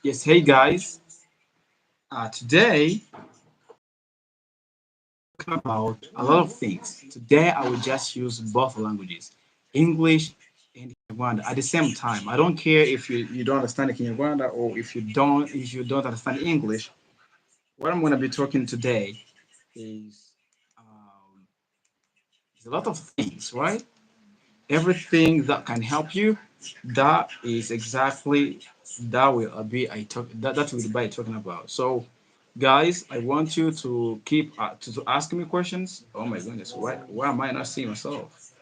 Yes, hey guys. Today talking about a lot of things. Today I will just use both languages, English and Kinyarwanda at the same time. I don't care if you don't understand Kinyarwanda or if you don't understand English. What I'm gonna be talking today is um, is a lot of things, right? Everything that can help you. That is exactly that will be talking about. So guys, I want you to keep to ask me questions. Oh my goodness, why am I not seeing myself?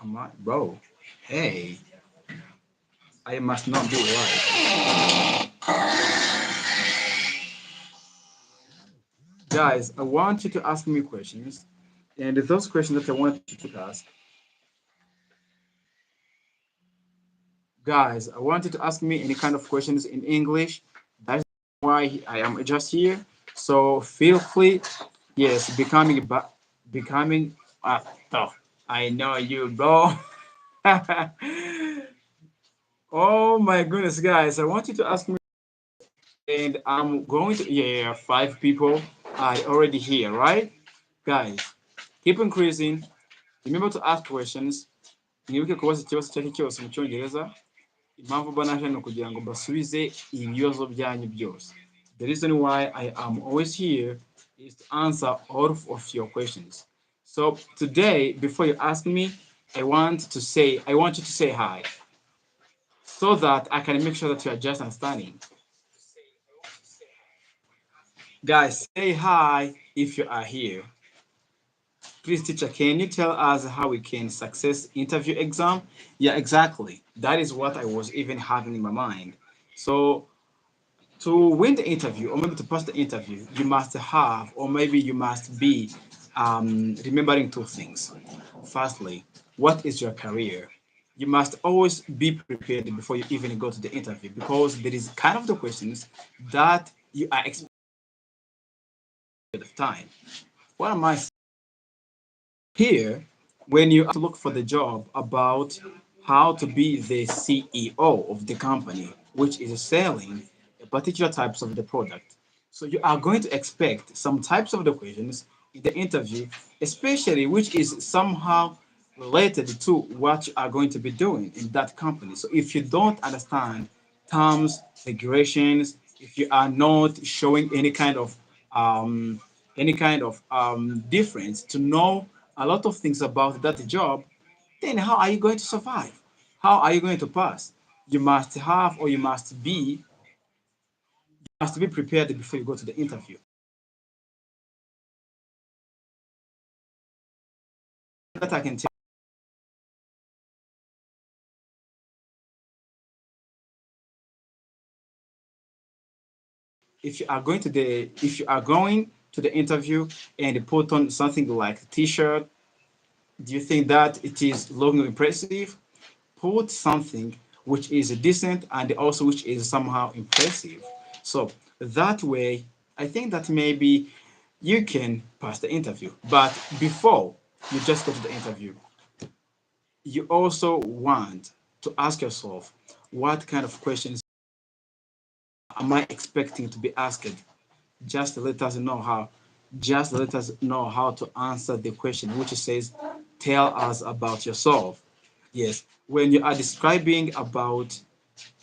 Am I, bro? Hey, I must not be right. Guys, I want you to ask me questions, and those questions that I want you to ask, guys, I want you to ask me any kind of questions in English. That's why I am just here. So feel free. Yes, becoming. Tough. I know you, bro. Oh my goodness, guys! I want you to ask me, and I'm going to. Yeah, five people are already here, right, guys? Keep increasing. Remember to ask questions. Mwibuke kubaza ikibazo icyo ari cyo cyose mu cyongereza. Impamvu mba naje ni ukugira ngo mbasubize ibibazo byanyu byose. The reason why I am always here is to answer all of your questions. So today, before you ask me, I want you to say hi so that I can make sure that you are just understanding. Guys, say hi if you are here. Please, teacher, can you tell us how we can success interview exam? Yeah, exactly. That is what I was even having in my mind. So to win the interview or maybe to pass the interview, you must have, or maybe you must be remembering two things. Firstly, what is your career? You must always be prepared before you even go to the interview because there is kind of the questions that you are expecting at the time. What am I here? When you have to look for the job about how to be the CEO of the company, which is selling a particular types of the product. So you are going to expect some types of the questions in the interview, especially which is somehow related to what you are going to be doing in that company. So if you don't understand terms, regulations, if you are not showing um, any kind of difference to know a lot of things about that job, then how are you going to survive? How are you going to pass? You must have or you must be prepared before you go to the interview. That I can tell. If you are going to the interview and put on something like a t-shirt, do you think that it is looking impressive? Put something which is decent and also which is somehow impressive. So that way, I think that maybe you can pass the interview. But before you just go to the interview, you also want to ask yourself, what kind of questions am I expecting to be asked? Just let us know how. Just let us know how to answer the question, which says, "Tell us about yourself." Yes, when you are describing about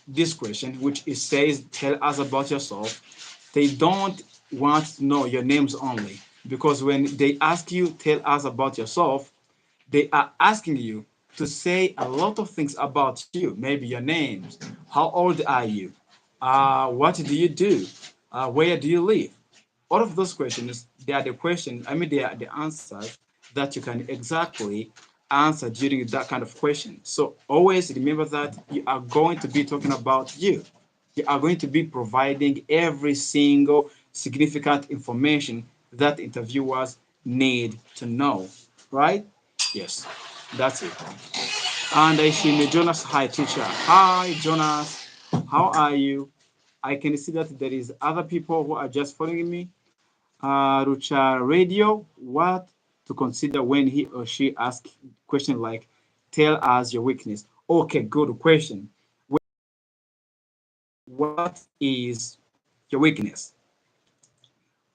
this question, which it says, "Tell us about yourself," they don't want to know your names only, because when they ask you, "Tell us about yourself," they are asking you to say a lot of things about you, maybe your names, how old are you, what do you do, where do you live. All of those questions, they are the questions, I mean, they are the answers that you can exactly answer during that kind of question. So always remember that you are going to be talking about you. You are going to be providing every single significant information that interviewers need to know, right? Yes, that's it. And I see Jonas. Hi, teacher. Hi, Jonas. How are you? I can see that there is other people who are just following me. Rucha Radio, what to consider when he or she asks question like, "Tell us your weakness." Okay, good question. what is your weakness?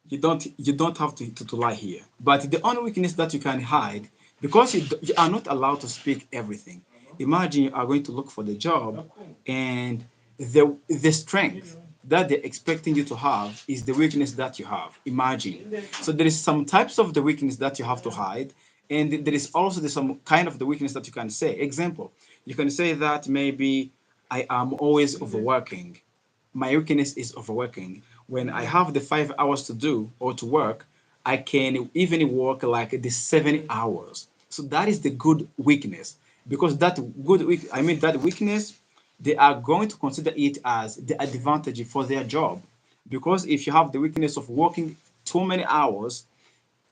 You don't have to lie here. But the only weakness that you can hide, because you are not allowed to speak everything. Imagine you are going to look for the job, and the strength that they're expecting you to have is the weakness that you have. Imagine. So there is some types of the weakness that you have to hide, and there is also some kind of the weakness that you can say. Example, you can say that maybe I am always overworking. My weakness is overworking. When I have the 5 hours to do or to work, I can even work like the 7 hours. So that is the good weakness, because that I mean that weakness, they are going to consider it as the advantage for their job. Because if you have the weakness of working too many hours,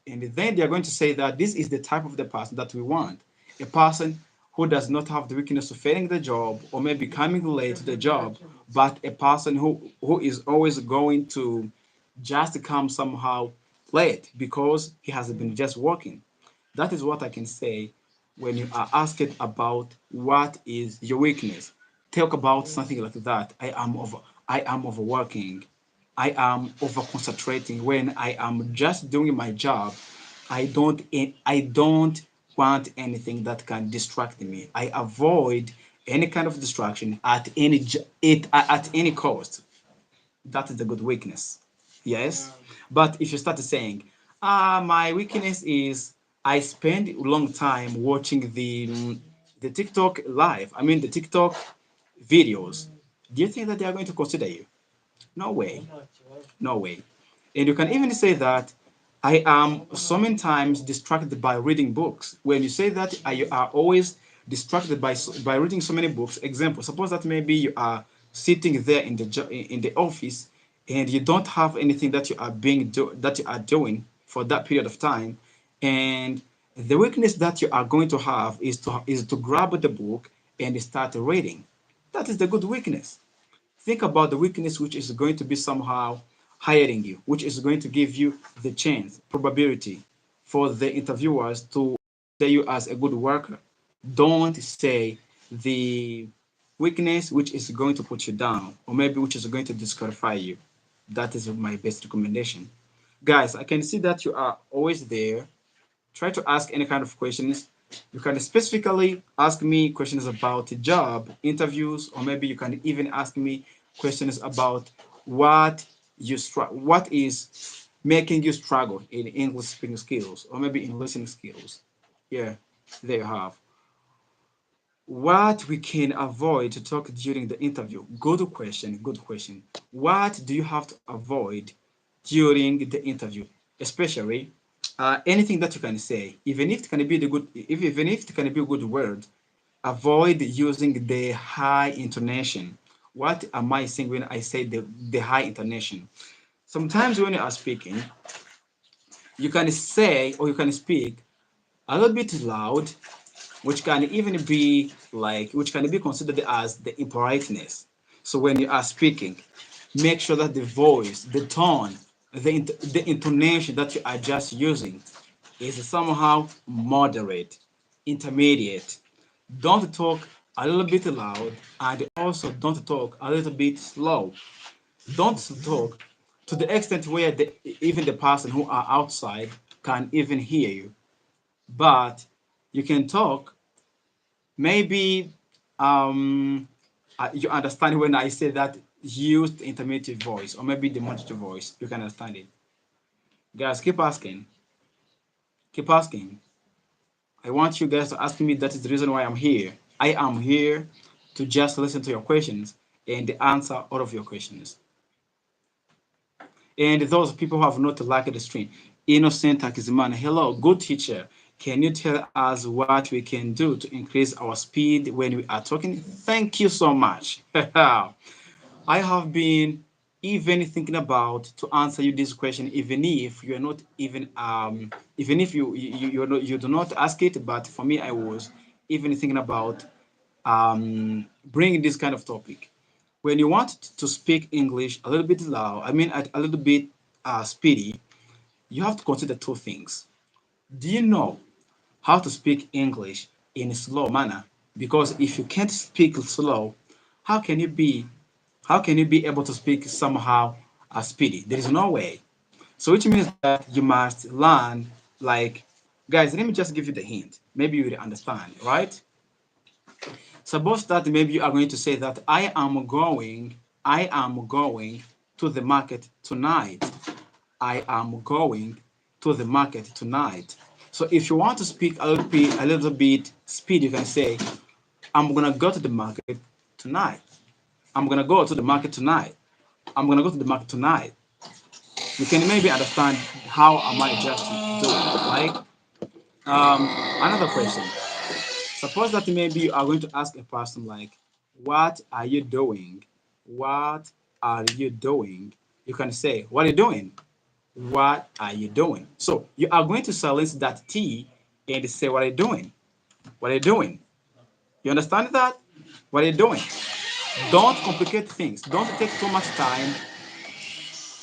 and then they are going to say that this is the type of the person that we want, a person who does not have the weakness of failing the job or maybe coming late to the job, but a person who is always going to just come somehow late because he has been just working. That is what I can say when you are asked about what is your weakness. Talk about something like that. I am overworking. I am over concentrating when I am just doing my job. I don't want anything that can distract me. I avoid any kind of distraction at any cost. That is the good weakness. Yes. But if you start saying, my weakness is I spend a long time watching the TikTok live. I mean the TikTok videos. Do you think that they are going to consider you? No way. No way. And you can even say that I am so many times distracted by reading books. When you say that you are always distracted by reading so many books, example, suppose that maybe you are sitting there in the office, and you don't have anything that that you are doing for that period of time, and the weakness that you are going to have is to grab the book and start reading. That is the good weakness. Think about the weakness which is going to be somehow hiring you, which is going to give you the chance, probability for the interviewers to say you as a good worker. Don't say the weakness which is going to put you down or maybe which is going to disqualify you. That is my best recommendation. Guys, I can see that you are always there. Try to ask any kind of questions. You can specifically ask me questions about the job interviews, or maybe you can even ask me questions about what is making you struggle in English speaking skills, or maybe in listening skills. Yeah, there you have. What we can avoid to talk during the interview? Good question. Good question. What do you have to avoid during the interview? Especially anything that you can say, even if it can be the good, if even if it can be a good word, avoid using the high intonation. What am I saying when I say the high intonation? Sometimes when you are speaking, you can say or you can speak a little bit loud, which can be considered as the impoliteness. So when you are speaking, make sure that the voice, the tone, the intonation that you are just using is somehow moderate, intermediate. Don't talk a little bit loud, and also don't talk a little bit slow. Don't talk to the extent where even the person who are outside can even hear you. But you can talk maybe you understand when I say that use the intermediate voice or maybe the modulated voice. You can understand it. Guys, keep asking. Keep asking. I want you guys to ask me. That is the reason why I'm here. I am here to just listen to your questions and answer all of your questions. And those people who have not liked the stream, Innocent Akizimana, hello, good teacher. Can you tell us what we can do to increase our speed when we are talking? Thank you so much. I have been even thinking about to answer you this question, even if you're not even if you do not ask it. But for me, I was even thinking about bringing this kind of topic. When you want to speak English a little bit loud, I mean a little bit speedy, you have to consider two things. Do you know how to speak English in a slow manner? Because if you can't speak slow, how can you be How can you be able to speak somehow speedy? There is no way. So which means that you must learn, like, guys, let me just give you the hint. Maybe you will understand, right? Suppose that maybe you are going to say that I am going to the market tonight. I am going to the market tonight. So if you want to speak a little bit speed, you can say, I'm gonna go to the market tonight. I'm gonna go to the market tonight. I'm gonna go to the market tonight. You can maybe understand how am I just doing, right? Another question. Suppose that maybe you are going to ask a person like, what are you doing? What are you doing? You can say, what are you doing? What are you doing? So you are going to silence that T and say, what are you doing? What are you doing? You understand that? What are you doing? Don't complicate things. Don't take too much time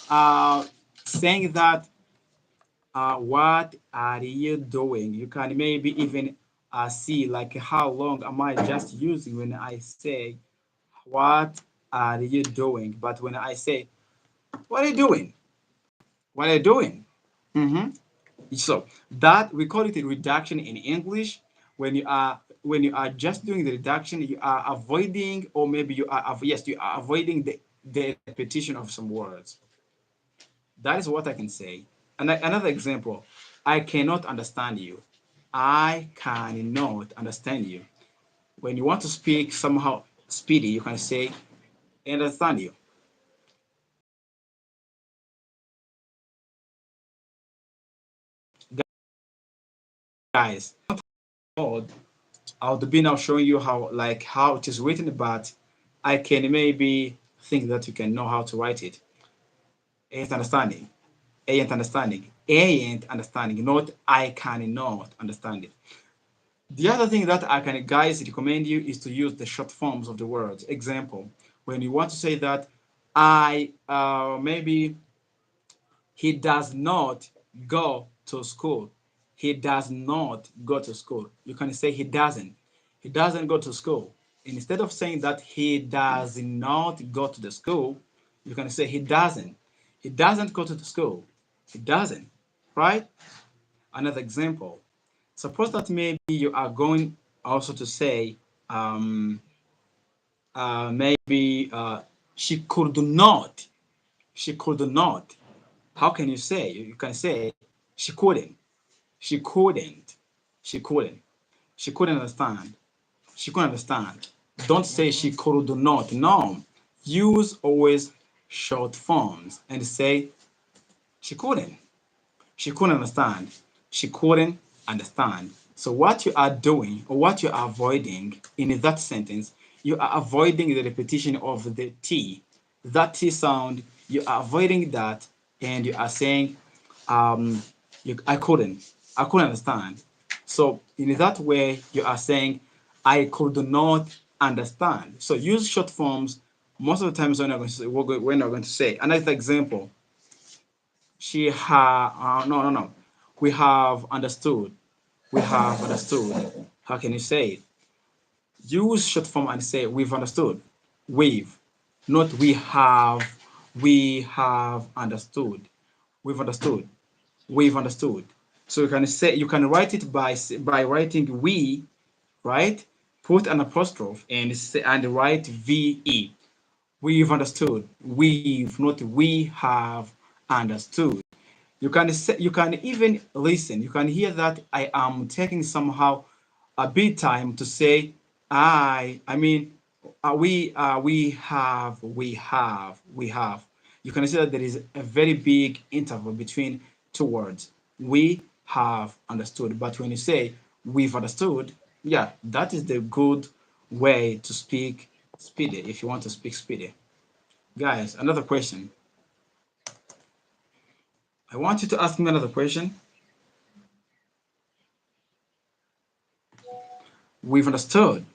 uh, saying that, what are you doing? You can maybe even see like how long am I just using when I say, what are you doing? But when I say, what are you doing? What are you doing? Mm-hmm. So that we call it a reduction in English. When you are just doing the reduction, you are avoiding, or maybe you are avoiding the repetition of some words. That is what I can say. And another example, I cannot understand you. I cannot understand you. When you want to speak somehow speedy, you can say, I understand you. Guys, I'll be now showing you how it is written, but I can maybe think that you can know how to write it. Ain't understanding. Ain't understanding. Ain't understanding. Not I cannot understand it. The other thing that I can guys recommend you is to use the short forms of the words. Example, when you want to say that I maybe he does not go to school. He does not go to school. You can say he doesn't. He doesn't go to school. Instead of saying that he does not go to the school, you can say he doesn't. He doesn't go to the school. He doesn't. Right? Another example. Suppose that maybe you are going also to say, maybe she could not. She could not. How can you say? You can say she couldn't. She couldn't. She couldn't. She couldn't understand. She couldn't understand. Don't say she could not. No. Use always short forms and say she couldn't. She couldn't understand. She couldn't understand. So what you are doing or what you are avoiding in that sentence, you are avoiding the repetition of the T. That T sound, you are avoiding that, and you are saying, um, I couldn't understand. So in that way, you are saying, I could not understand. So use short forms most of the times when you're going to say. Another example, no, no, no. We have understood. We have understood. How can you say it? Use short form and say we've understood. We've, not we have. We have understood. We've understood. We've understood. So you can write it by writing we, right? Put an apostrophe and write ve. We've understood. We've, not we have understood. You can even listen. You can hear that I am taking somehow a bit time to say I mean we have. You can see that there is a very big interval between two words. We have understood. But when you say we've understood, yeah, that is the good way to speak speedy if you want to speak speedy. Guys, another question. I want you to ask me another question. We've understood.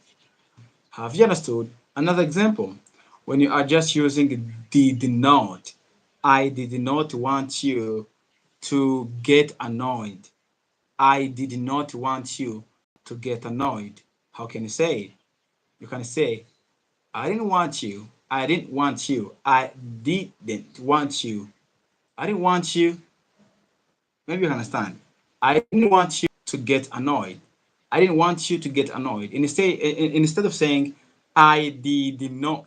Have you understood? Another example, when you are just using did not. I did not want you to get annoyed. I did not want you to get annoyed. How can you say it? You can say, I didn't want you. I didn't want you. I didn't want you. I didn't want you. Maybe you understand. I didn't want you to get annoyed. I didn't want you to get annoyed. Instead of saying I did not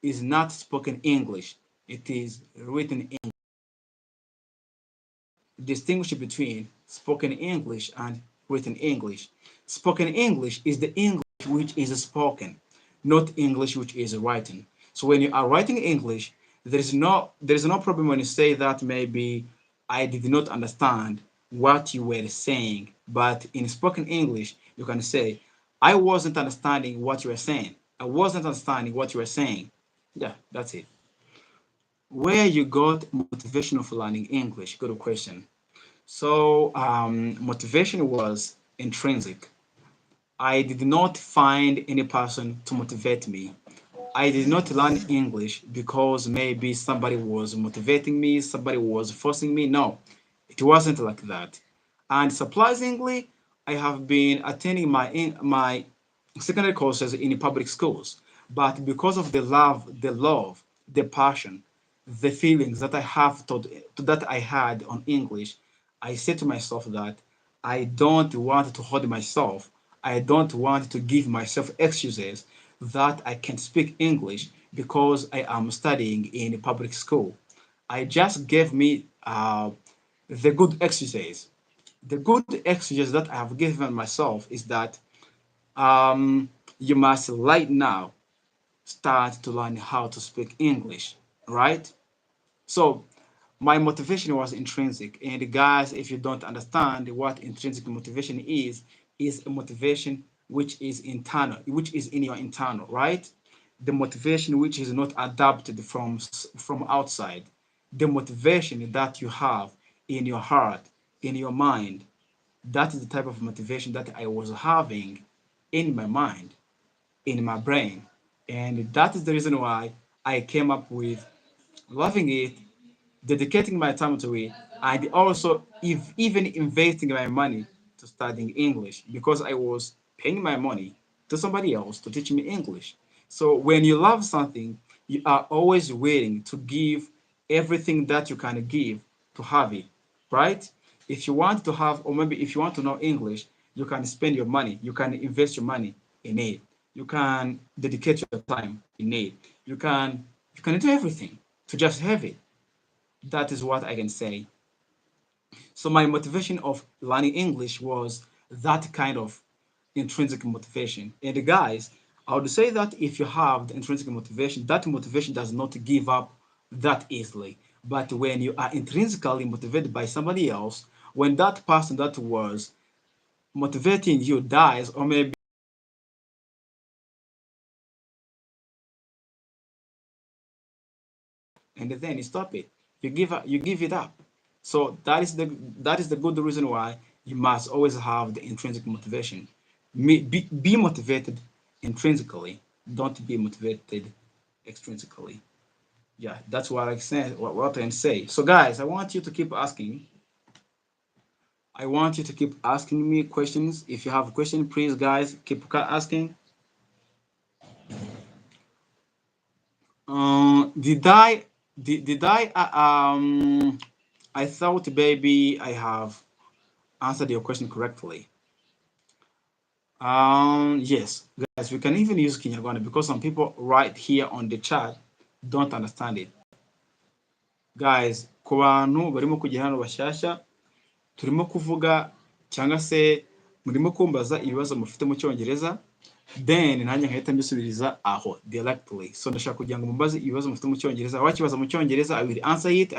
is not spoken English. It is written English. Distinguish between spoken English and written English. Spoken English is the English which is spoken, not English which is written. So when you are writing English, there is no problem when you say that maybe I did not understand what you were saying. But in spoken English, you can say I wasn't understanding what you were saying. I wasn't understanding what you were saying. Yeah, that's it. Where you got motivation of learning English? Good question. So motivation was intrinsic. I did not find any person to motivate me. I did not learn English because maybe somebody was motivating me, somebody was forcing me. No, it wasn't like that. And surprisingly, I have been attending my secondary courses in public schools, but because of the passion, the feelings that I have that I had on English, I said to myself that I don't want to hold myself. I don't want to give myself excuses that I can speak English because I am studying in a public school. I just gave me the good excuses. The good excuses that I have given myself is that you must right now start to learn how to speak English, right? So my motivation was intrinsic. And guys, if you don't understand what intrinsic motivation is a motivation which is internal, which is in your internal, right? The motivation which is not adapted from outside. The motivation that you have in your heart, in your mind. That is the type of motivation that I was having in my mind, in my brain. And that is the reason why I came up with loving it, dedicating my time to it, and also if even investing my money to studying English because I was paying my money to somebody else to teach me English. So when you love something, you are always willing to give everything that you can give to have it, right? If you want to have, or maybe if you want to know English, you can spend your money, you can invest your money in it, you can dedicate your time in it, you can do everything to just have it. That is what I can say. So my motivation of learning English was that kind of intrinsic motivation. And the guys, I would say that if you have the intrinsic motivation, that motivation does not give up that easily. But when you are intrinsically motivated by somebody else, when that person that was motivating you dies, or maybe and then you stop it. You give it up. So that is the good reason why you must always have the intrinsic motivation. Be motivated intrinsically. Don't be motivated extrinsically. Yeah, that's what I say. What I can say. So guys, I want you to keep asking. I want you to keep asking me questions. If you have a question, please, guys, keep asking. Did I thought maybe I have answered your question correctly. Yes, guys, we can even use Kinyarwanda because some people right here on the chat don't understand it. Guys, ku bantu barimo kugera hano bashyashya, turimo kuvuga cyangwa se murimo kumbaza ibibazo mufite mu cyongereza, then nanjye nkahita mbisubiriza aho directly. So ndashaka kugira ngo mumbaze ibibazo mufite mu cyongereza, wakibaza mu cyongereza, I will answer it,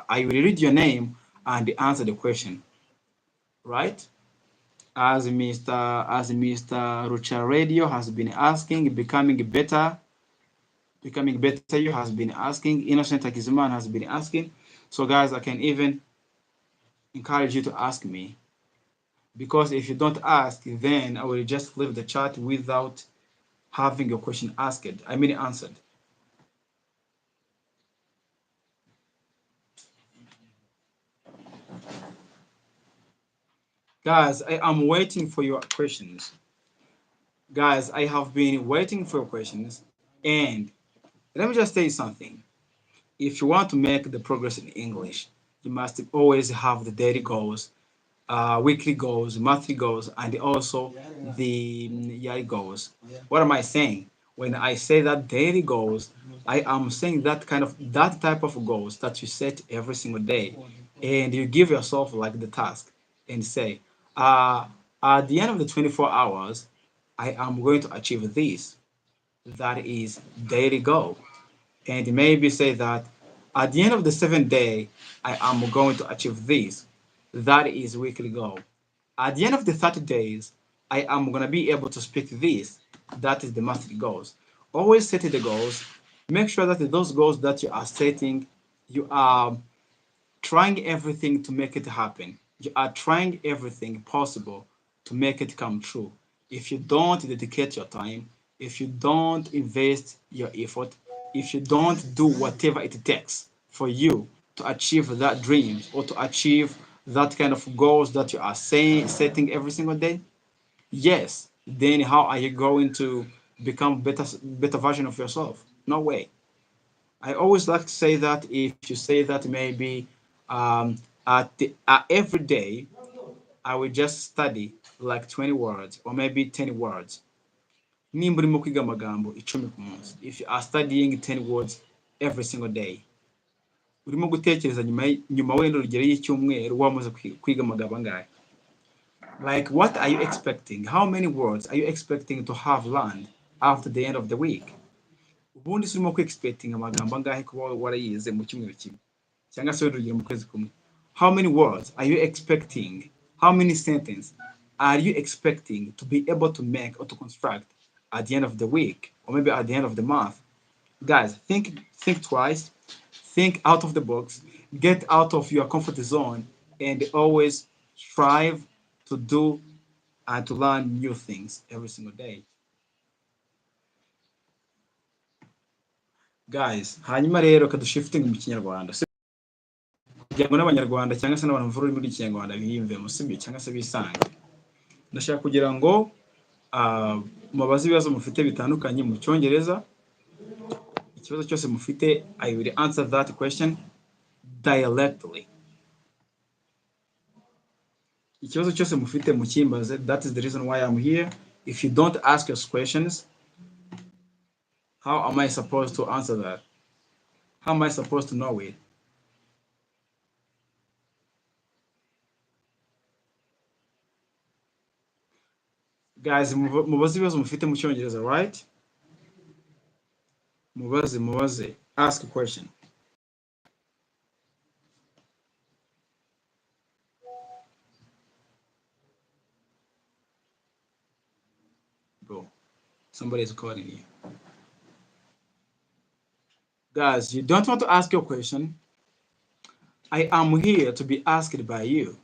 I will read your name and answer the question, right? As Mr. Rucha Radio has been asking, becoming better you has been asking, Innocent Akizuman has been asking. So guys, I can even encourage you to ask me because if you don't ask, then I will just leave the chat without having your question asked. I mean answered. Guys, I am waiting for your questions. Guys, I have been waiting for your questions, and let me just tell you something. If you want to make the progress in English, you must always have the daily goals, weekly goals, monthly goals, and also the yearly goals. What am I saying? When I say that daily goals, I am saying that type of goals that you set every single day, and you give yourself like the task and say, uh, at the end of the 24 hours, I am going to achieve this. That is daily goal. And maybe say that at the end of the seventh day, I am going to achieve this. That is weekly goal. At the end of the 30 days, I am going to be able to speak this. That is the monthly goals. Always set the goals. Make sure that those goals that you are setting, you are trying everything to make it happen. You are trying everything possible to make it come true. If you don't dedicate your time, if you don't invest your effort, if you don't do whatever it takes for you to achieve that dream or to achieve that kind of goals that you are saying setting every single day, yes, then how are you going to become better version of yourself? No way. I always like to say that if you say that maybe every day I will just study like 20 words or maybe 10 words. Nimba urimo kwiga amagambo icumi ku munsi. If you are studying 10 words every single day, urimo gutekereza nyuma wenda urugero y'icyumweru wamaze kwiga amagambo angahe? Like what are you expecting? How many words are you expecting to have learned after the end of the week? Ubundi se urimo expecting amagambo angahe kuba warayize mu cyumweru kimwe? Cyangwa se urugero mu kwezi kumwe? How many words are you expecting? How many sentences are you expecting to be able to make or to construct at the end of the week or maybe at the end of the month? Guys, think twice, think out of the box, get out of your comfort zone, and always strive to do and to learn new things every single day. Guys, hanyuma rero kadushifting mu kinyarwanda kugira ngo n'abanyarwanda cyangwa se n'abantu bumva ururimi rw'ikinyarwanda biyumvemo sibyo cyangwa se bisange. Ndashaka kugira ngo mubaze ibibazo mufite bitandukanye mu cyongereza. Ikibazo cyose mufite, I will answer that question directly. Ikibazo cyose mufite mukimbaze, that is the reason why I'm here. If you don't ask us questions, how am I supposed to answer that? How am I supposed to know it? Guys, mubaze ibibazo mufite mu cyongereza, right? Mubaze. Ask a question. Bro, somebody is calling you. Guys, you don't want to ask your question. I am here to be asked by you.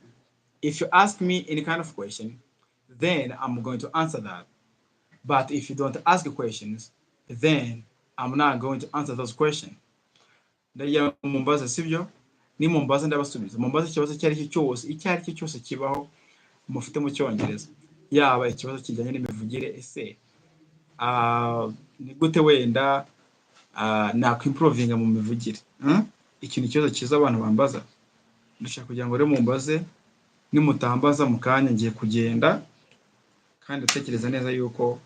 If you ask me any kind of question, then I'm going to answer that. But if you don't ask questions, then I'm not going to answer those questions. Ndagira mumbaza sibyo? Ni mumbaza ndabasubiza. Mumbaza ikibazo icyo ari cyo cyose kibaho mufite mu cyongereza. Yaba ikibazo kijyanye n'imivugire ese ni gute wenda nakwimprovinga mu mivugire. Ikintu kibazo cyiza abantu bambaza. Ndashaka kugira ngo rero mumbaze nimutambaza mu kanya ngiye kugenda kandi utekereza neza yuko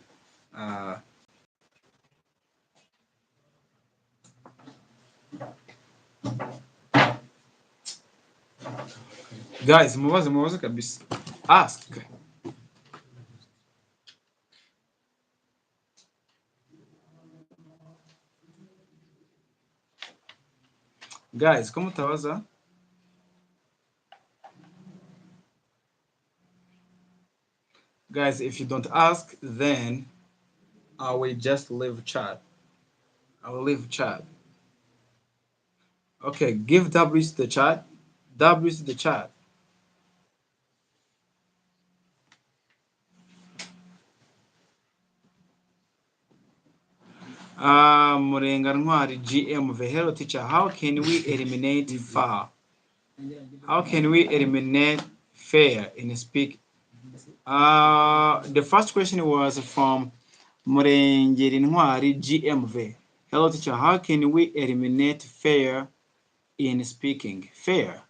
guys mubaze kabisa. Ask. Guys, ko mutabaza? Guys, if you don't ask, then I will just leave chat. I will leave chat. Okay, give W's to the chat. W's to the chat. Murengantwari GM, the hello teacher. How can we eliminate far? How can we eliminate fair in speak The first question was from Murengeri Ntwari GMV. Hello teacher, how can we eliminate fear in speaking? Fear.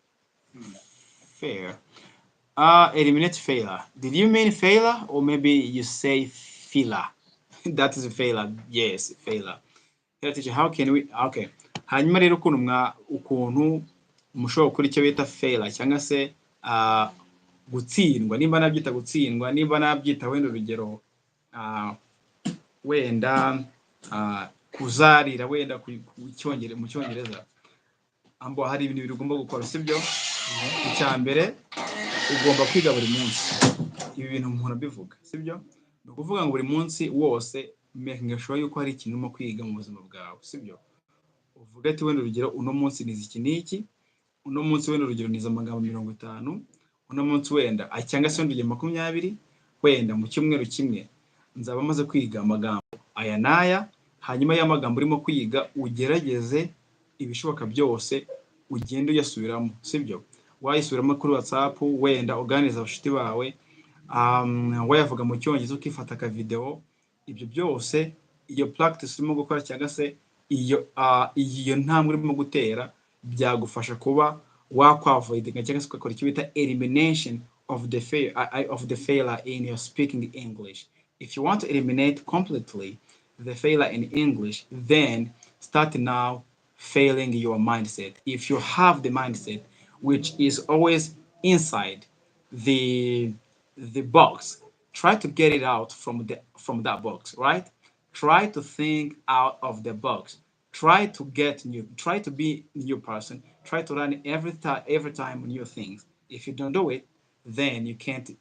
Eliminate failure. Did you mean failure or maybe you say failure? That is a failure. Yes, failure. Hello teacher, how can we? Okay. Hanyuma rero ukuntu mushobora gukora icyo bita failure cyangwa se gutsindwa, nimba nabyita gutsindwa, nimba nabyita wenda urugero wenda kuzarira wenda mu cyongereza ambo hari ibintu bigomba gukora sibyo. Icya mbere ugomba kwiga buri munsi. Ibi bintu umuntu abivuga sibyo, ni ukuvuga ngo buri munsi wose making sure yuko hari ikintu urimo kwiga mu buzima bwawe sibyo. Uvuga ati wenda urugero uno munsi nize iki n'iki, uno munsi wenda urugero nize amagambo 50, uno munsi wenda cyangwa se wenda 20, wenda mu cyumweru kimwe nzaba maze kwiga amagambo aya n'aya. Hanyuma y'amagambo urimo kwiga ugerageze ibishoboka byose ugende uyasubiramo sibyo. Wayisubiramo kuri WhatsApp, wenda uganiriza abashuti bawe, wayavuga mu cyongereza ukifata ka video. Ibyo byose iyo practice urimo gukora cyangwa se iyo ntambwe urimo gutera byagufasha kuba wakwavoidinga cyangwa se ukakora icyo bita elimination of the failure in your speaking English. If you want to eliminate completely the failure in English, then start now failing your mindset. If you have the mindset which is always inside the box, try to get it out from that box, right? Try to think out of the box. Try to get new. Try to be a new person. Try to learn every time new things. If you don't do it, then you can't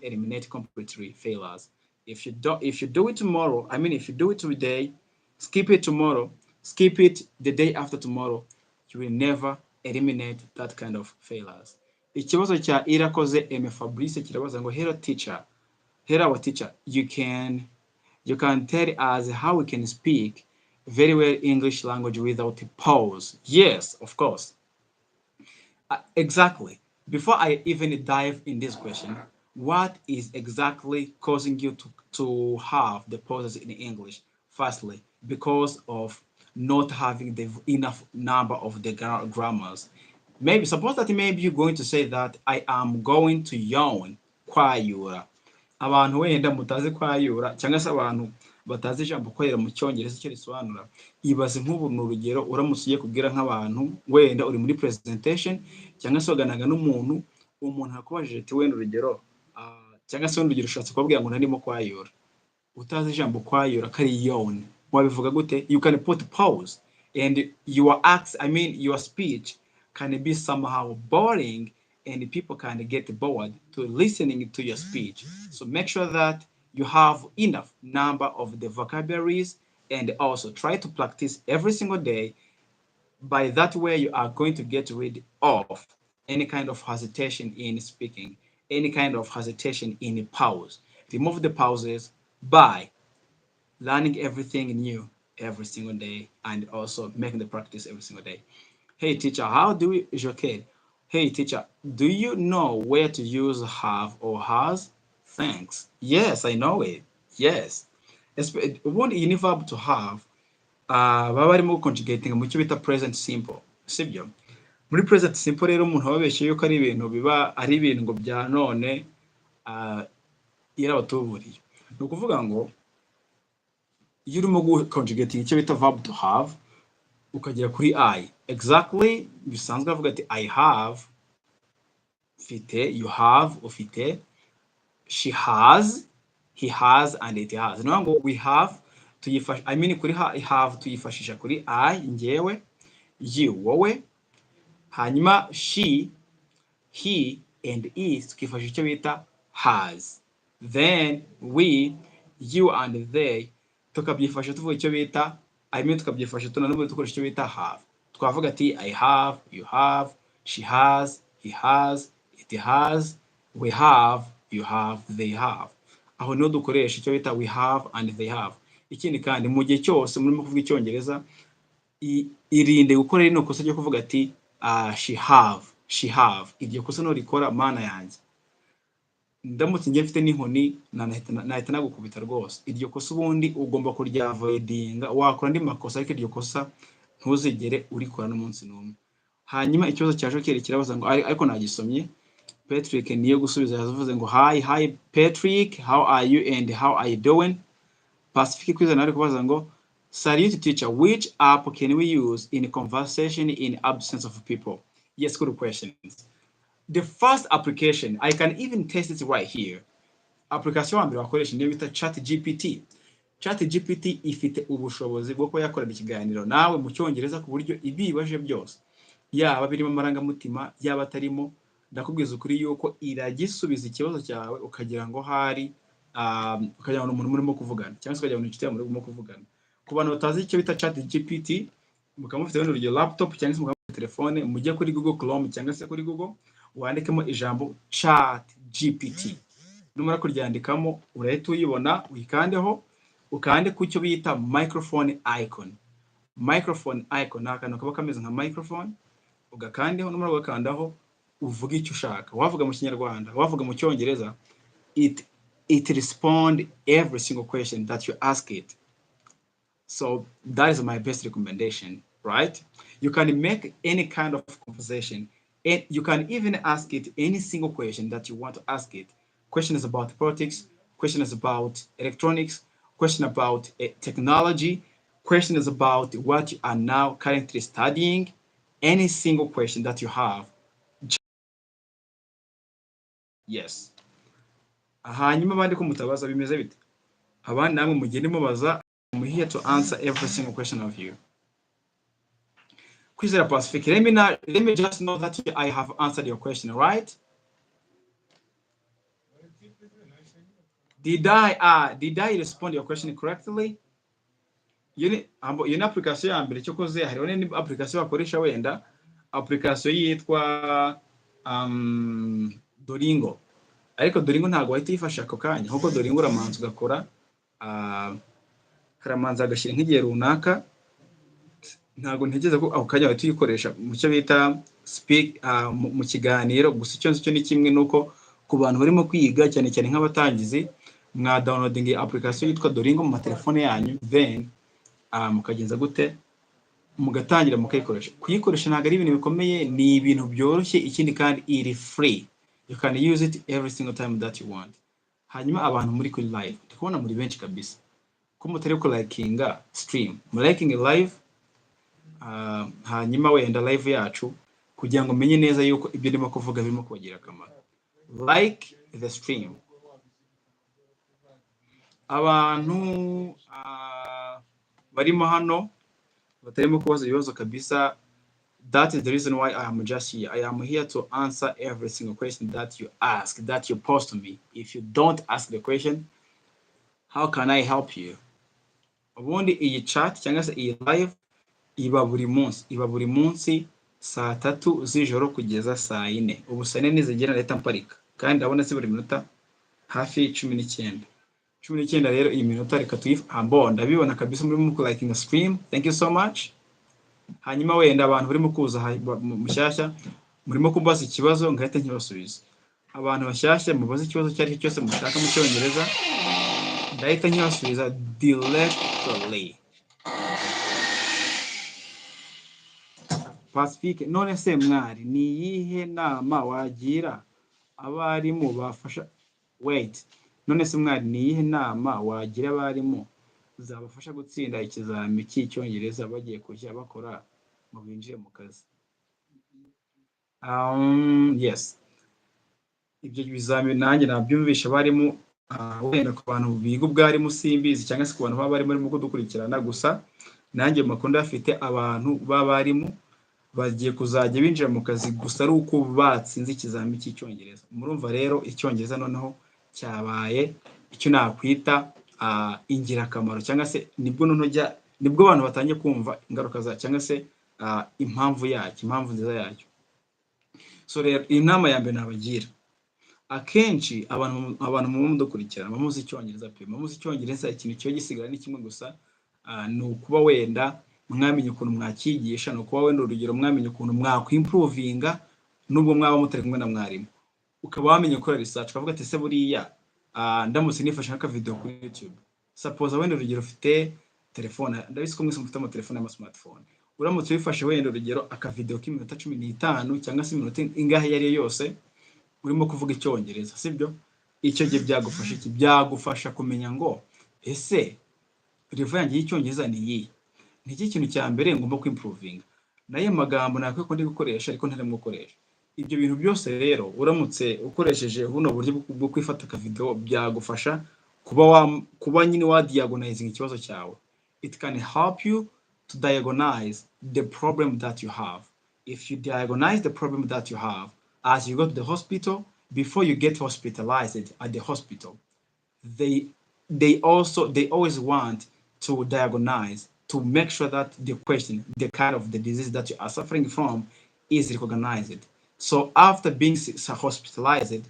eliminate completely failures. If you do it tomorrow, I mean, if you do it today, skip it tomorrow, skip it the day after tomorrow, you will never eliminate that kind of failures. Ikibazo cya Irakoze M Fabrice kirabaza ngo hello teacher, hello our teacher, you can tell us how we can speak very well English language without a pause. Yes, of course. Exactly. Before I even dive in this question, what is exactly causing you to have the pauses in English? Firstly, because of not having the enough number of the grammars. Maybe suppose that maybe you're going to say that I am going to yawn kwayura. Abantu wenda mutazi kwayura cyangwa se abantu batazi ijambo kwera mu cyongereza icyo risobanura. Ibaze nk'ubu n'urugero uramutse ugiye kubwira nk'abantu wenda uri muri presentation cyangwa se waganaga n'umuntu, umuntu akubajije ati wenda urugero cyangwa se wenda urugero ushatse kubabwira ngo ntarimo kwayura, utazi ijambo kwayura kari yawn, wabivuga gute? You can put pause and your speech can be somehow boring and people can get bored to listening to your speech. So make sure that you have enough number of the vocabularies and also try to practice every single day. By that way, you are going to get rid of any kind of hesitation in speaking, any kind of hesitation in pause. Remove the pauses by learning everything new every single day and also making the practice every single day. Hey teacher, how do we educate? Hey teacher, do you know where to use have or has? Thanks. Yes, I know it. Yes. Ubundi iyi ni verb to have baba barimo conjugating mu cyo bita present simple sibyo. Muri present simple rero umuntu ababeshye yuko ari ibintu biba ari ibintu ngo bya none irabatuburiye. Ni ukuvuga ngo iyo urimo conjugating icyo bita verb to have ukagera kuri I, exactly bisanzwe avuga ati I have, ufite, you have, ufite, she has, he has and it has. Ni ngo we have tuyifasha, I mean kuri have tuyifashisha kuri I njyewe, you wowe, hanyuma she, he and is tukifashisha icyo bita has. Then we, you and they tukabyifasha tuvuga icyo bita tukabyifasha tunanubwo dukoresha icyo bita have. Twavuga ati I have, you have, she has, he has, it has, we have, you have, they have. Aho niho dukoresha icyo bita we have and they have. Ikindi kandi mu gihe cyose murimo kuvuga icyongereza irinde gukora rino kosa ryo kuvuga ati she have. Iryo kosa no rikora mana yanjye ndamutse njye mfite n'inkoni nahita nagukubita rwose. Iryo kosa ubundi ugomba kuryavoidinga, wakora andi makosa ariko iryo kosa ntuzigere urikora n'umunsi n'umwe. Hanyuma ikibazo cya Jokeri kirabaza ngo ariko nagisomye. Patrick niyo gusubiza yavuze ngo hi Patrick, how are you and how are you doing? Pacific Kwiza nawe kubaza ngo salute teacher, which app can we use in conversation in absence of people? Yes, good questions. The first application, I can even test it right here. Application wambere wakoresha niyo bita ChatGPT. ChatGPT ifite ubushobozi bwo kuba yakorera ikiganiro nawe mu Cyongereza ku buryo ibibaje byose, yaba birimo amarangamutima yaba atarimo, ndakubwiza ukuri yuko iragisubiza ikibazo cyawe ukagira ngo hari ukagira ngo umuntu murimo kuvugana cyangwa se ukagira ngo inshuti yawe murimo kuvugana. Ku bantu batazi icyo bita ChatGPT, mukaba mufite urugero laptop cyangwa se mukaba mufite telefone, mujye kuri Google Chrome cyangwa se kuri Google wandikemo ijambo ChatGPT. Numara kuryandikamo urahita uyibona, uyikandeho, ukande ku cyo bita microphone icon. Microphone icon ni akantu kaba kameze nka microphone, ugakandeho, numara ugakandaho uvuga icyo ushaka. Wavuga mu Kinyarwanda, wavuga mu Cyongereza, it respond every single question that you ask it. So that is my best recommendation, right? You can make any kind of conversation, and you can even ask it any single question that you want to ask it. Questions about politics, questions about electronics, question about technology, questions about what you are now currently studying, any single question that you have. Yes. Hanyuma abandi ko mutabaza bimeze bite? Abandi namwe mugende mubaza. I'm here to answer every single question of you. Kwizera Pacific, let me just know that I have answered your question, right? Did I respond to your question correctly? Iyo ni application ya mbere cyo koze, hariho n'indi application wakoresha wenda, application yitwa Duolingo. Ariko Duolingo ntabwo wahita uyifasha ako kanya, kuko Duolingo uramanza ugakora karamanza agashyira nk'igihe runaka. Ntabwo ntekereza ko ako kanya wahita uyikoresha mu cyo bita speak mu kiganiro. Gusa icyo nzi cyo ni kimwe nuko ku bantu barimo kwiga cyane cyane nk'abatangizi, mwa downloading application yitwa Duolingo mu matelefone yanyu, then mukagenza gute, mugatangira mukayikoresha. Kuyikoresha ntabwo ari ibintu bikomeye, ni ibintu byoroshye, ikindi kandi iri free. You can use it every single time that you want. Hanyuma abantu muri kuri live, tukubona muri benshi kabisa, ko mutari ko likinga stream, mu liking live, hanyuma wenda live yacu kugira ngo menye neza yuko ibyo ndimo kuvuga birimo kubagira akamaro. Like the stream. Abantu barimo hano batarimo kubaza ibibazo kabisa, that is the reason why I am just here. I am here to answer every single question that you ask, that you post to me. If you don't ask the question, how can I help you? Ubundi iyi chat cyangwa se iyi live iba buri munsi saa 3 z'ijoro kugeza saa 4. Ubu saa 4 nizigera leta mparika, kandi ndabona si buri minota hafi 19 rero iyi minota reka tuyifambo, ndabibona kabisa muri mu liking stream. Thank you so much. Hanyuma wenda abantu barimo kuza mushyashya murimo kubaza ikibazo ngahita nkibasubiza. Abantu bashyashya mubaza ikibazo cyari cyose mushaka mu Cyongereza, ndahita nkibasubiza directly. Pacific, none se mwari ni yihe nama wagira abarimu bafasha none se mwari ni yihe nama wagira abarimu zabafasha gutsinda ikizami cy'Icyongereza bagiye kujya bakora mu binjire mu kazi? Yes, ibyo bizami nanjye nabyumvisha abarimu, wenda ku bantu biga ubwarimu simbizi cyangwa se ku bantu baba barimo kudukurikirana, gusa nanjye mu makuru afite abantu b'abarimu bagiye kuzajya binjira mu kazi gusa ari uko batsinze ikizami cy'Icyongereza. Murumva rero Icyongereza noneho cyabaye icyo nakwita ingirakamaro, cyangwa se nibwo abantu batangiye kumva ingaruka za cyangwa se impamvu nziza yacyo. So rero inama ya mbere nabagira, akenshi abantu mu mudukurikirana bamuzi Icyongereza pe, bamuzi Icyongereza, ikintu cyo gisigara ni kimwe gusa, ni ukuba wenda mwamenye ukuntu mwakigisha, ni ukuba wenda urugero mwamenye ukuntu mwakimprovinga nubwo mwaba mutari kumwe na mwarimu. ukaba wamenye gukora research ukavuga ati se buriya ndamutse nifashe nk'aka video kuri YouTube, suppose wenda urugero ufite telefone, ndabizi ko mwese mufite amatelefone y'ama smartphone, uramutse wifashe wenda urugero aka video k'iminota 15 cyangwa se iminota ingahe yari yose urimo kuvuga icyongereza, sibyo? Icyo gihe byagufasha iki? Byagufasha kumenya ngo ese level yanjye y'icyongereza ni iyi, ni iki kintu cya mbere ngomba kwimprovinga, naye magambo nakwiye ko ndi gukoresha ariko ntarimo gukoresha. Ibyo bintu byose rero uramutse ukoresheje buno buryo bwo kwifata aka video byagufasha kuba nyine wa diagonizing ikibazo cyawe. It can help you to diagnose the problem that you have. If you diagnose the problem that you have as you go to the hospital, before you get hospitalized at the hospital, they always want to diagnose, to make sure that the kind of the disease that you are suffering from is recognized. So after being hospitalized,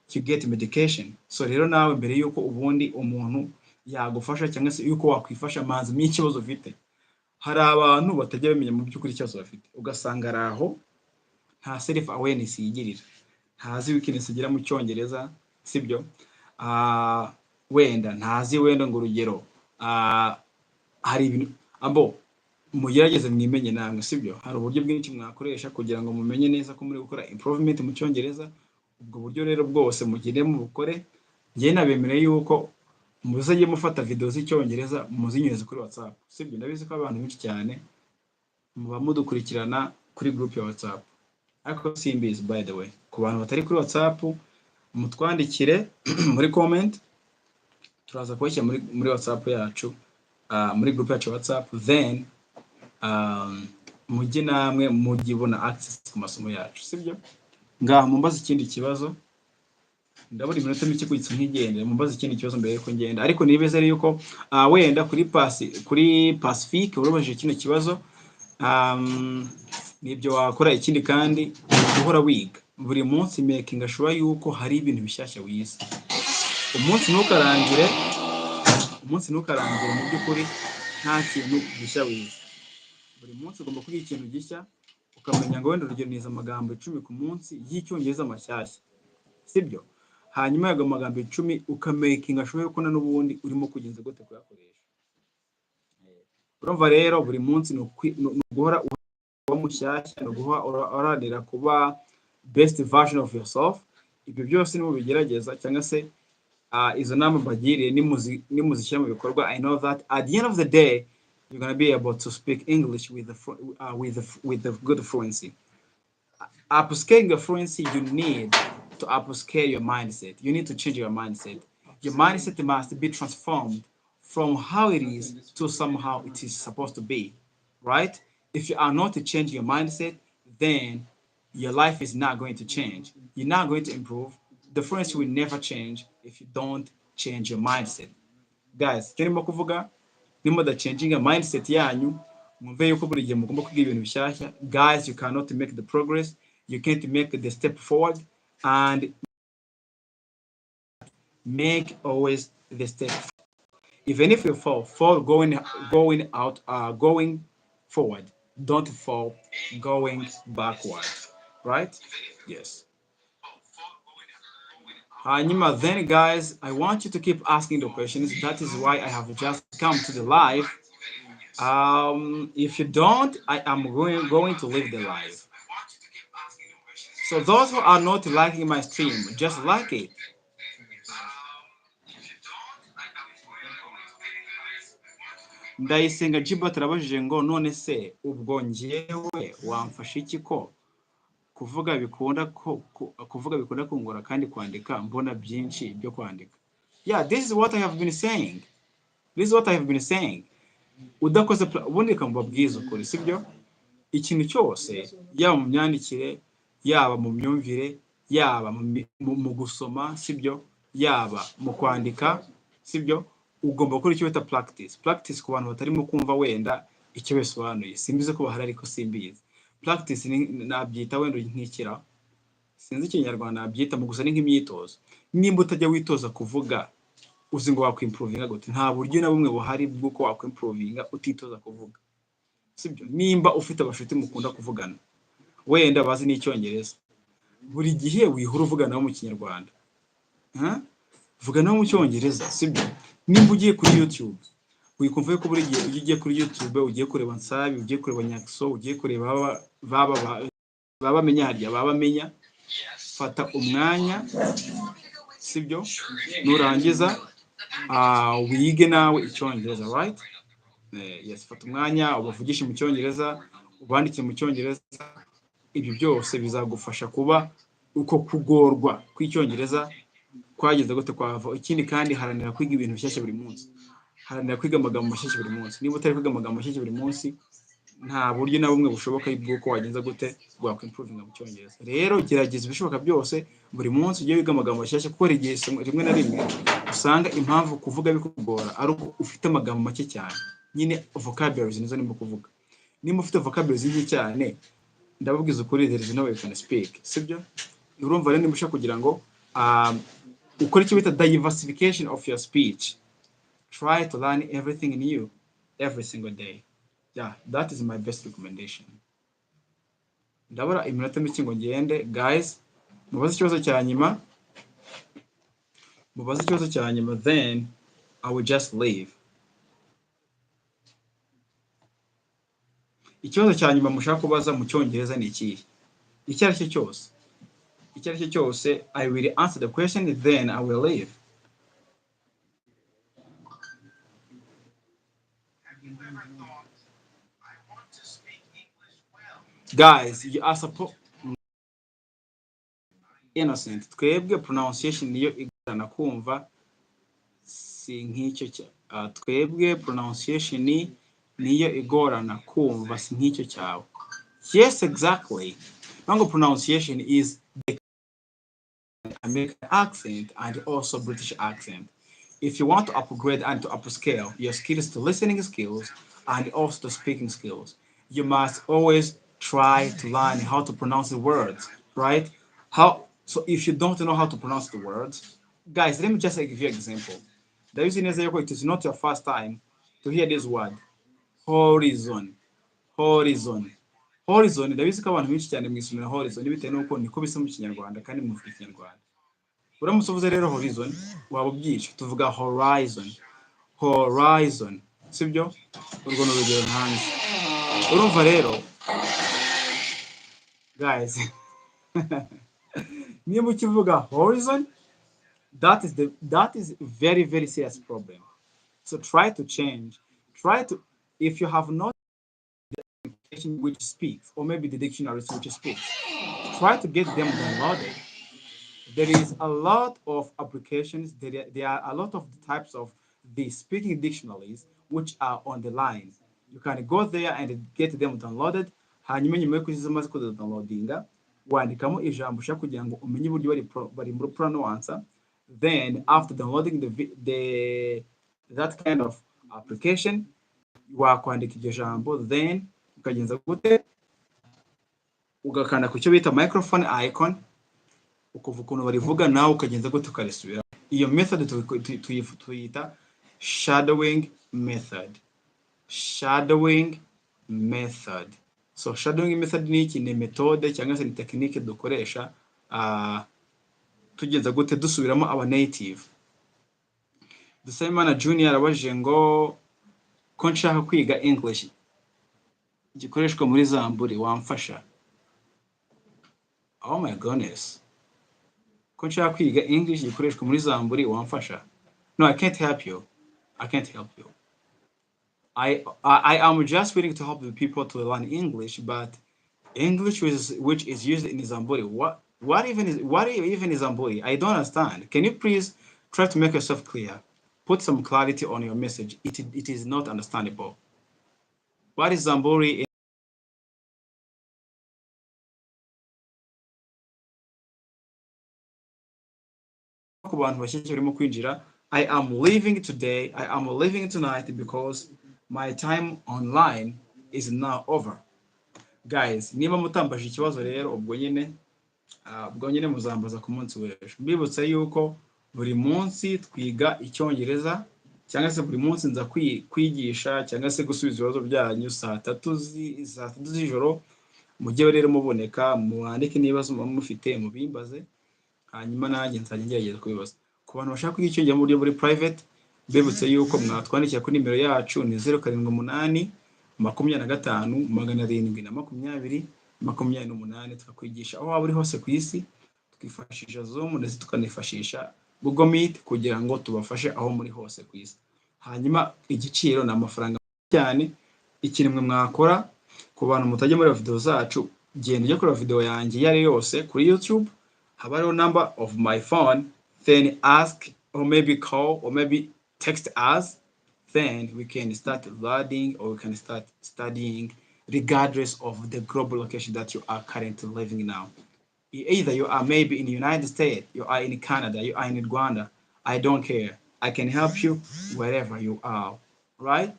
you get medication. So rero nawe mbere yuko ubundi umuntu yagufasha cyangwa se yuko wakwifasha manzi n'ikibazo ufite, hari abantu batajya bamenya mu by'ukuri ikibazo bafite, ugasanga araho nta self awareness yigirira, ntazi weakness agira mu cyongereza, sibyo? Wenda ntazi wenda ngo urugero hari ibintu mugerageze mwimenye namwe, sibyo? Hari uburyo bwinshi mwakoresha kugira ngo mumenye neza ko muri gukora improvement mu cyongereza. Ubwo buryo rero bwose mugire mu bukore. Ngiye nabemereye yuko muzajye mufata video z'icyongereza muzinyuze kuri WhatsApp, sibyo? Ndabizi ko abantu benshi cyane muba mudukurikirana kuri group ya WhatsApp, ariko simbizi by the way. Ku bantu batari kuri WhatsApp mutwandikire muri comment, turaza kubashyira muri WhatsApp yacu, muri group yacu WhatsApp, then mujye namwe mugibona access ku masomo yacu, sibyo? Ngaho mumbaza ikindi kibazo, ndabona iminota mike kugitsa nk'igende, mumbaza ikindi kibazo mbere yuko ngenda. Ariko nibeze ari yuko wenda kuri Pacific urabajije kino kibazo, nibyo wakora. Ikindi kandi guhora wiga buri munsi, making sure yuko hari ibintu bishyashya wize. Umunsi ntukarangire mu by'ukuri nta kintu gishya wize. Buri munsi ugomba kwiga ikintu gishya, ukamenya ngo wenda urugero niza amagambo 10 ku munsi y'icyongereza amashyashya, sibyo? Hanyuma yaga amagambo 10 ukamakinga sure ko n'ubundi urimo kugenza gute kuyakoresha. Urumva rero buri munsi no guhora uba mushyashya, no guhora oranira kuba best version of yourself. Ibyo byose nimu bigerageza cyangwa se izo nama bagiriye nimuzishyira mu bikorwa. I know that at the end of the day you're going to be able to speak English with the good fluency. Upscaling your fluency, you need to upscale your mindset. You need to change your mindset. Your mindset must be transformed from how it is to somehow it is supposed to be, right? If you are not to change your mindset, then your life is not going to change. You're not going to improve. The fluency will never change if you don't change your mindset. Guys, kirimo kuvuga nimo da changing a mindset yanyu, mwumve yuko buri gihe mugomba kwiga ibintu bishyashya. Guys, you cannot make the progress, you can't make the step forward, and make always the step. Even if you fall going forward, don't fall going backward, right? Yes. Then guys, I want you to keep asking the questions. That is why I have just come to the live. If you don't, I am going to leave the live. So those who are not liking my stream, just like it. Ndayisenga Jibo turabajije ngo none se ubwo ngewe wamfasha iki ko kuvuga bikunda kungora kandi kwandika mbona byinshi byo kwandika. Yeah, this is what I have been saying. Udakoze ubundi kamubabwiza ukuri, sibyo? Ikintu cyose yaba mu myandikire, yaba mu myumvire, yaba mu gusoma, sibyo? Yaba mu kwandika, sibyo? Ugomba gukora icyo bita practice ku bantu batarimo kumva wenda icyo bisobanuye. Simbize ko bahari ariko simbize. Practice nabyita wenda nk'ikira, sinzi ikinyarwanda nabyita mu gusa ni nk'imyitozo. Nimba utajya witoza kuvuga uzi ngo wakwimprovinga gute, nta buryo na bumwe buhari bw'uko wakwimprovinga utitoza kuvuga, sibyo? Nimba ufite abashuti mukunda kuvugana wenda bazi n'icyongereza, buri gihe wihura uvuga nawe mu kinyarwanda, vuga nawe mu cyongereza, sibyo? Nimba ugiye kuri YouTube wikumva ko buri gihe ugiye kuri YouTube ugiye kureba Nsabi, ugiye kureba Nyakso, ugiye kureba babamenya harya babamenya, fata umwanya, sibyo? Nurangiza wige nawe icyongereza, right? Yes, fata umwanya ubavugishe mu cyongereza, ubandike mu cyongereza. Ibyo byose bizagufasha kuba uko kugorwa kw'icyongereza kwageze gute kwava. Ikindi kandi haranira kwiga ibintu bishyashya buri munsi, haranira kwiga amagambo mashyashya buri munsi. Niba utari kwiga amagambo mashyashya buri munsi, nta buryo na bumwe bushoboka bw'uko wagenza gute wakimprovinga mu cyongereza. Rero gerageza ibishoboka byose buri munsi ujye wiga amagambo mashyashya, kuko rimwe na rimwe usanga impamvu kuvuga bikugora ari uko ufite amagambo make cyane. Nyine vocabularies nizo nimba kuvuga. Nimba ufite vocabularies nke cyane, ndababwiza ukuri, there is no way you can speak, sibyo? Urumva rero nimusha kugira ngo ukore icyo bita diversification of your speech. Try to learn everything new every single day. Yeah, that is my best recommendation. Ndabura iminota mike ngo ngende. Guys, mubaze ikibazo cya nyuma, then I will just leave. Ikibazo cya nyuma mushaka kubaza mu cyongereza ni ikihe? Icyo ari cyo cyose, I will answer the question, then I will leave. Guys, you are supposed innocent. Twebwe pronunciation niyo igorana kumva, si nk'icyo twebwe pronunciation niyo igorana kumva, si nk'icyo cyawe. Yes, exactly. Mango pronunciation is the American accent and also British accent. If you want to upgrade and to upscale your skills to listening skills and also to speaking skills, you must always try to learn how to pronounce the words, right? So if you don't know how to pronounce the words, guys, let me just give you an example. It is not your first time to hear this word, horizon. Ndabizi ko abantu benshi cyane mwisomera horizon bitewe n'uko niko bisa mu kinyarwanda kandi muvuga ikinyarwanda. Uramutse uvuze rero horizon waba ubyishe, tuvuga horizon, sibyo? Urwo ni urugero ntanze. Urumva rero guys, niba ukivuga horizon, that is very, very serious problem. So try to change. If you have not which speaks, or maybe the dictionaries which speaks, try to get them downloaded. There is a lot of applications. There are a lot of types of the speaking dictionaries which are on the line. You can go there and get them downloaded. Hanyuma nyuma yo kuzimaze kudownloadinga, wandikamo ijambo ushaka kugira ngo umenye uburyo bari muri pronuance. Then after downloading that kind of application, wakwandika iryo jambo, then ukagenza gute, ugakanda ku cyo bita microphone icon, ukuva ukuntu barivuga nawe ukagenza gute ukarisubira. Iyo method tuyita shadowing method. So shadowing method ni iki? Ni methode cyangwa se ni technique dukoresha tugenza gute dusubiramo aba native. Dusayimana Junior abajije ngo ko nshaka kwiga English gikoreshwa muri Zamburi, wamfasha? Oh my goodness. Ko nshaka kwiga English gikoreshwa muri Zamburi, wamfasha? No, I can't help you. I am just willing to help the people to learn English, but English which is used in Zamburi, what even is Zamburi? I don't understand. Can you please try to make yourself clear? Put some clarity on your message. It is not understandable. What is Zamburi? I am leaving today. I am leaving tonight because my time online is now over. Guys, niba mutambaje ikibazo rero ubwo nyine muzambaza ku munsi w'ejo. Mbibutsa yuko buri munsi twiga icyongereza, cyangwa se buri munsi nza kwigisha cyangwa se gusubiza ibibazo byanyu saa 3 z'ijoro mujye rero muboneka, mwandike n'ibibazo muba mufite mubimbaze, hanyuma nanjye nzajya ngerageza kubibaza. Ku bantu bashaka kwiga icyongereza mu buryo buri private, bibutse yuko mwatwandikira kuri nimero yacu ni 078 25 720 28, tukakwigisha aho waba uri hose ku isi, twifashisha Zoom ndetse tukanifashisha Google Meet kugira ngo tubafashe aho muri hose ku isi. Hanyuma igiciro ni amafaranga cyane. Ikintu mwe mwakora ku bantu mutajya muri video zacu, genda ujya kuri video yanjye yari yose kuri YouTube, haba hariho number of my phone, then ask or maybe call or maybe text us, then we can start learning or we can start studying regardless of the global location that you are currently living now. Either you are maybe in the United States, you are in Canada, you are in Rwanda, I don't care. I can help you wherever you are, right?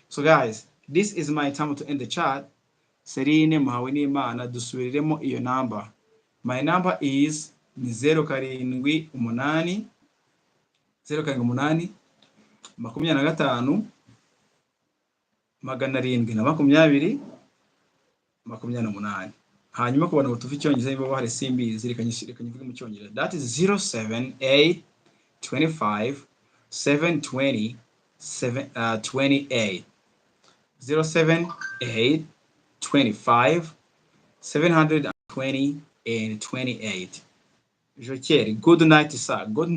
So guys, this is my time to end the chat. Serine muhawe n'Imana, dusubiriremo iyo number. My number is 078 078 25 720 28. Hanyuma ku bantu batuva icyongereza niba bahari simbizi, reka nyivuge mu cyongereza. That is 078 25 720 28. 078 25 720 and 28. Jokier, good night, sir. Good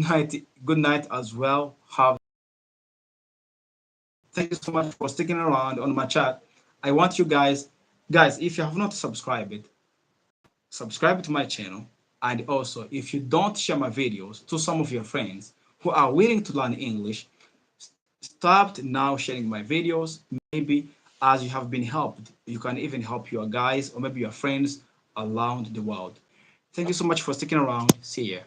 night as well. Thank you so much for sticking around on my chat. I want you guys, if you have not subscribed, subscribe to my channel. And also, if you don't share my videos to some of your friends who are willing to learn English, stop now sharing my videos. Maybe as you have been helped, you can even help your guys or maybe your friends around the world. Thank you so much for sticking around. See ya.